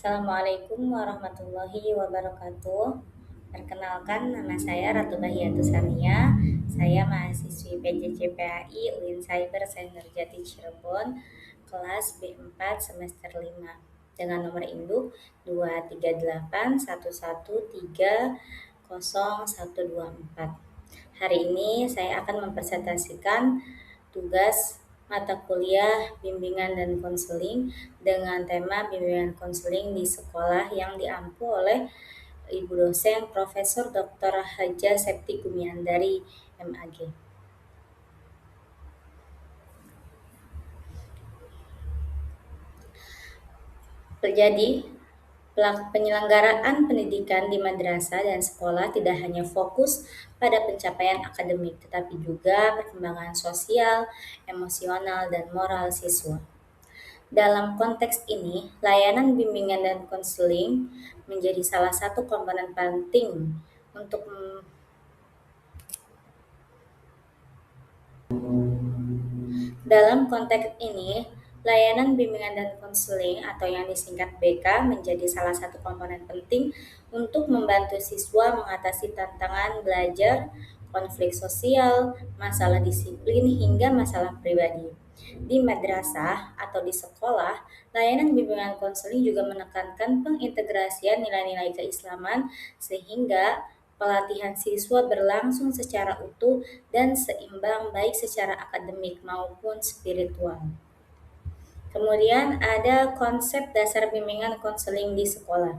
Assalamualaikum warahmatullahi wabarakatuh. Perkenalkan, nama saya Ratu Bahiatu Sania. Saya mahasiswi PJJ-PAI UIN Cyber Senior Jati Cirebon, kelas B4 semester 5 dengan nomor induk 23811300124. Hari ini saya akan mempresentasikan tugas mata kuliah bimbingan dan konseling dengan tema bimbingan konseling di sekolah yang diampu oleh Ibu dosen Profesor Dr. Haja Septi Gumiandari MAG. Penyelenggaraan pendidikan di madrasah dan sekolah tidak hanya fokus pada pencapaian akademik, tetapi juga perkembangan sosial, emosional, dan moral siswa. Dalam konteks ini, layanan bimbingan dan konseling menjadi salah satu komponen penting untuk Dalam konteks ini, layanan bimbingan dan konseling atau yang disingkat BK menjadi salah satu komponen penting untuk membantu siswa mengatasi tantangan belajar, konflik sosial, masalah disiplin, hingga masalah pribadi. Di madrasah atau di sekolah, layanan bimbingan konseling juga menekankan pengintegrasian nilai-nilai keislaman sehingga pelatihan siswa berlangsung secara utuh dan seimbang baik secara akademik maupun spiritual. Kemudian ada konsep dasar bimbingan konseling di sekolah.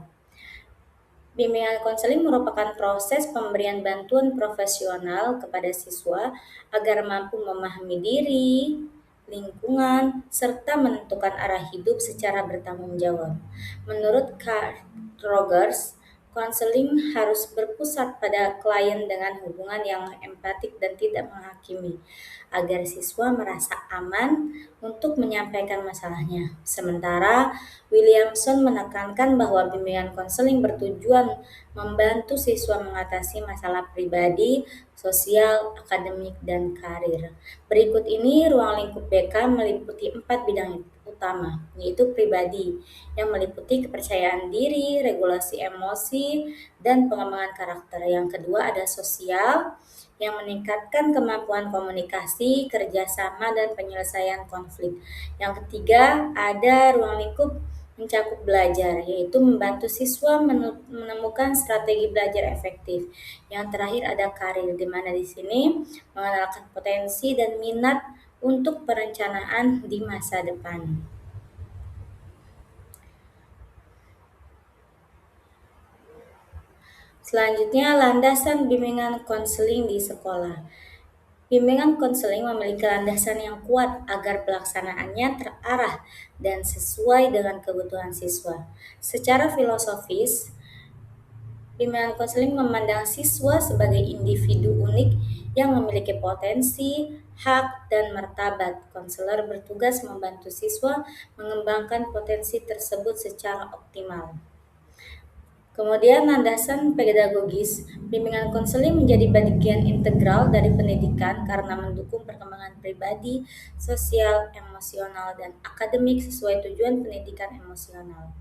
Bimbingan konseling merupakan proses pemberian bantuan profesional kepada siswa agar mampu memahami diri, lingkungan, serta menentukan arah hidup secara bertanggung jawab. Menurut Carl Rogers, konseling harus berpusat pada klien dengan hubungan yang empatik dan tidak menghakimi, agar siswa merasa aman untuk menyampaikan masalahnya. Sementara Williamson menekankan bahwa bimbingan konseling bertujuan membantu siswa mengatasi masalah pribadi, sosial, akademik, dan karir. Berikut ini ruang lingkup BK meliputi 4 bidang utama, yaitu pribadi, yang meliputi kepercayaan diri, regulasi emosi, dan pengembangan karakter. Yang kedua ada sosial, yang meningkatkan kemampuan komunikasi, kerjasama, dan penyelesaian konflik. Yang ketiga ada ruang lingkup mencakup belajar, yaitu membantu siswa menemukan strategi belajar efektif. Yang terakhir ada karir, di mana di sini mengenalkan potensi dan minat untuk perencanaan di masa depan. Selanjutnya, landasan bimbingan konseling di sekolah. Bimbingan konseling memiliki landasan yang kuat agar pelaksanaannya terarah dan sesuai dengan kebutuhan siswa. Secara filosofis, bimbingan konseling memandang siswa sebagai individu unik yang memiliki potensi, hak, dan martabat. Konselor bertugas membantu siswa mengembangkan potensi tersebut secara optimal. Kemudian landasan pedagogis, bimbingan konseling menjadi bagian integral dari pendidikan karena mendukung perkembangan pribadi, sosial, emosional, dan akademik sesuai tujuan pendidikan emosional.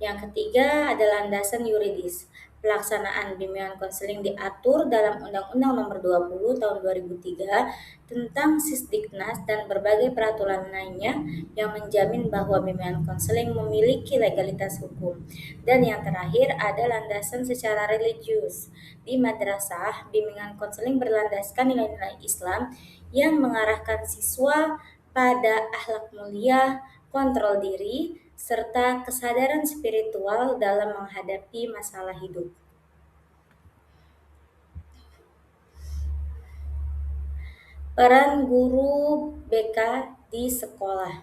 Yang ketiga adalah landasan yuridis. Pelaksanaan bimbingan konseling diatur dalam Undang-Undang Nomor 20 Tahun 2003 tentang Sisdiknas dan berbagai peraturan lainnya yang menjamin bahwa bimbingan konseling memiliki legalitas hukum. Dan yang terakhir ada landasan secara religius. Di madrasah, bimbingan konseling berlandaskan nilai-nilai Islam yang mengarahkan siswa pada akhlak mulia, kontrol diri, serta kesadaran spiritual dalam menghadapi masalah hidup. Peran guru BK di sekolah.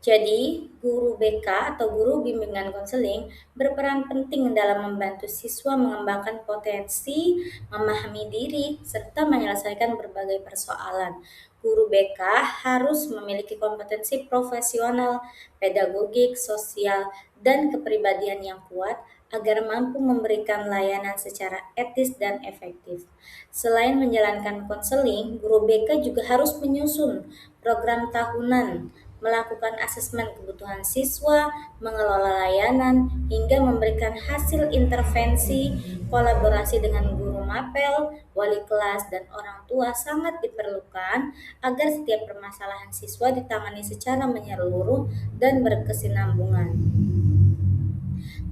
Jadi, guru BK atau guru bimbingan konseling berperan penting dalam membantu siswa mengembangkan potensi, memahami diri, serta menyelesaikan berbagai persoalan. Guru BK harus memiliki kompetensi profesional, pedagogik, sosial, dan kepribadian yang kuat agar mampu memberikan layanan secara etis dan efektif. Selain menjalankan konseling, guru BK juga harus menyusun program tahunan, melakukan asesmen kebutuhan siswa, mengelola layanan, hingga memberikan hasil intervensi. Kolaborasi dengan guru mapel, wali kelas, dan orang tua sangat diperlukan agar setiap permasalahan siswa ditangani secara menyeluruh dan berkesinambungan.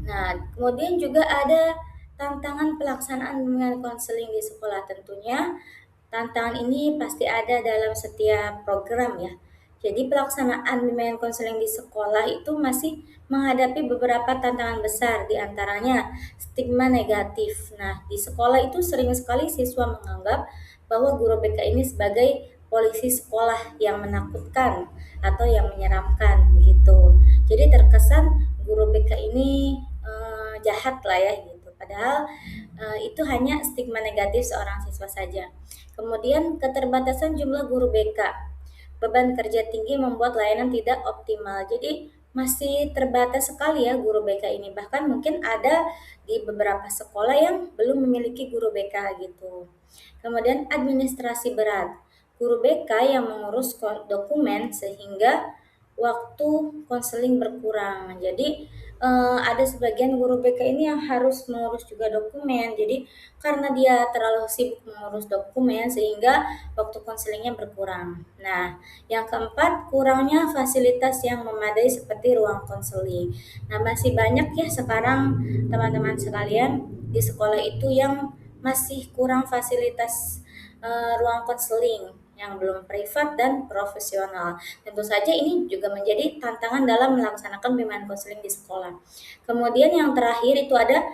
Nah, kemudian juga ada tantangan pelaksanaan bimbingan konseling di sekolah. Tentunya tantangan ini pasti ada dalam setiap program ya. Jadi pelaksanaan bimbingan konseling di sekolah itu masih menghadapi beberapa tantangan besar, di antaranya stigma negatif. Nah, di sekolah itu sering sekali siswa menganggap bahwa guru BK ini sebagai polisi sekolah yang menakutkan atau yang menyeramkan gitu. Jadi terkesan guru BK ini jahat lah ya gitu. Padahal itu hanya stigma negatif seorang siswa saja. Kemudian keterbatasan jumlah guru BK. Beban kerja tinggi membuat layanan tidak optimal. Jadi masih terbatas sekali ya guru BK ini. Bahkan mungkin ada di beberapa sekolah yang belum memiliki guru BK gitu. Kemudian administrasi berat. Guru BK yang mengurus dokumen sehingga waktu konseling berkurang. Jadi ada sebagian guru BK ini yang harus mengurus juga dokumen. Jadi karena dia terlalu sibuk mengurus dokumen sehingga waktu konselingnya berkurang. Nah, yang keempat, kurangnya fasilitas yang memadai seperti ruang konseling. Nah, masih banyak ya sekarang teman-teman sekalian di sekolah itu yang masih kurang fasilitas ruang konseling yang belum privat dan profesional. Tentu saja ini juga menjadi tantangan dalam melaksanakan bimbingan konseling di sekolah. Kemudian yang terakhir itu ada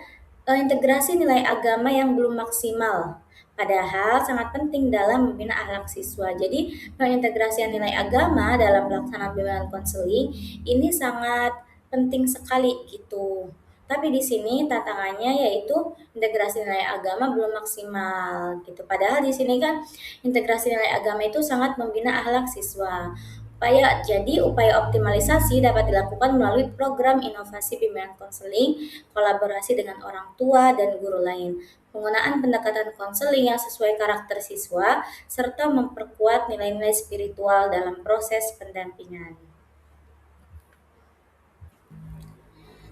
integrasi nilai agama yang belum maksimal. Padahal sangat penting dalam membina akhlak siswa. Jadi, pengintegrasian nilai agama dalam pelaksanaan bimbingan konseling ini sangat penting sekali gitu. Tapi di sini tantangannya yaitu integrasi nilai agama belum maksimal gitu. Padahal di sini kan integrasi nilai agama itu sangat membina akhlak siswa. Upaya optimalisasi dapat dilakukan melalui program inovasi bimbingan konseling, kolaborasi dengan orang tua dan guru lain, penggunaan pendekatan konseling yang sesuai karakter siswa, serta memperkuat nilai-nilai spiritual dalam proses pendampingan.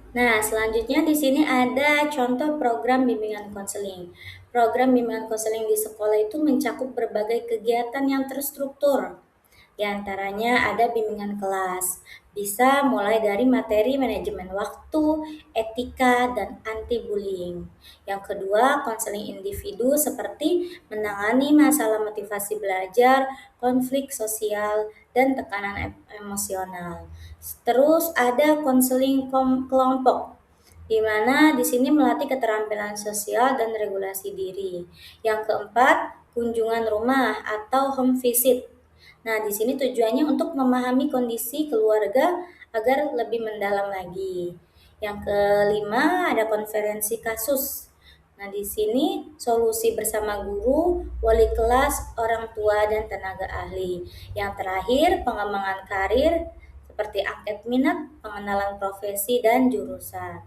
Nah, selanjutnya di sini ada contoh program bimbingan konseling. Program bimbingan konseling di sekolah itu mencakup berbagai kegiatan yang terstruktur. Di antaranya ada bimbingan kelas, bisa mulai dari materi manajemen waktu, etika, dan anti-bullying. Yang kedua, konseling individu seperti menangani masalah motivasi belajar, konflik sosial, dan tekanan emosional. Terus ada konseling kelompok, di mana di sini melatih keterampilan sosial dan regulasi diri. Yang keempat, kunjungan rumah atau home visit. Nah, di sini tujuannya untuk memahami kondisi keluarga agar lebih mendalam lagi. Yang kelima, ada konferensi kasus. Nah, di sini solusi bersama guru, wali kelas, orang tua, dan tenaga ahli. Yang terakhir, pengembangan karir seperti angket minat, pengenalan profesi, dan jurusan.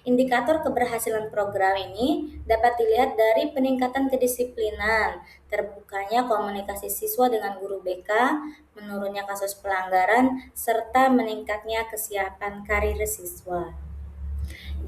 Indikator keberhasilan program ini dapat dilihat dari peningkatan kedisiplinan, terbukanya komunikasi siswa dengan guru BK, menurunnya kasus pelanggaran, serta meningkatnya kesiapan karir siswa.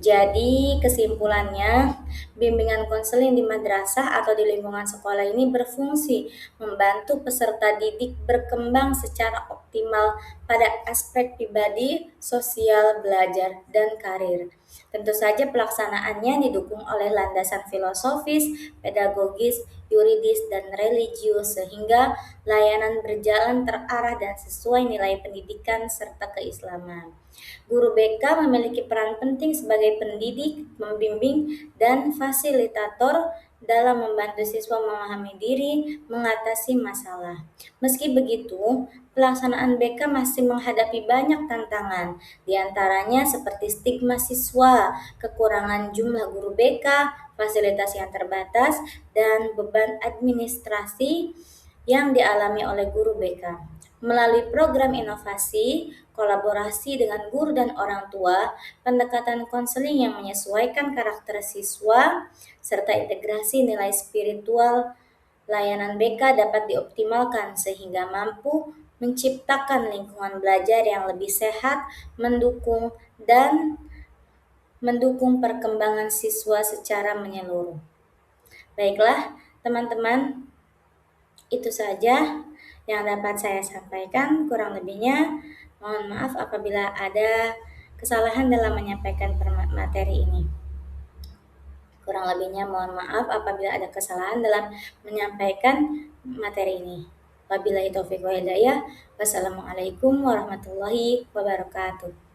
Jadi kesimpulannya, bimbingan konseling di madrasah atau di lingkungan sekolah ini berfungsi membantu peserta didik berkembang secara optimal pada aspek pribadi, sosial, belajar, dan karir. Tentu saja pelaksanaannya didukung oleh landasan filosofis, pedagogis, yuridis, dan religius sehingga layanan berjalan terarah dan sesuai nilai pendidikan serta keislaman. Guru BK memiliki peran penting sebagai pendidik, membimbing, dan fasilitator dalam membantu siswa memahami diri, mengatasi masalah. Meski begitu, pelaksanaan BK masih menghadapi banyak tantangan, di antaranya seperti stigma siswa, kekurangan jumlah guru BK, fasilitas yang terbatas, dan beban administrasi yang dialami oleh guru BK. Melalui program inovasi, kolaborasi dengan guru dan orang tua, pendekatan konseling yang menyesuaikan karakter siswa, serta integrasi nilai spiritual, layanan BK dapat dioptimalkan sehingga mampu menciptakan lingkungan belajar yang lebih sehat, mendukung perkembangan siswa secara menyeluruh. Baiklah, teman-teman, itu saja yang dapat saya sampaikan. Kurang lebihnya, mohon maaf apabila ada kesalahan dalam menyampaikan materi ini. Kurang lebihnya mohon maaf apabila ada kesalahan dalam menyampaikan materi ini. Wabillahi taufiq wa hidayah. Wassalamualaikum warahmatullahi wabarakatuh.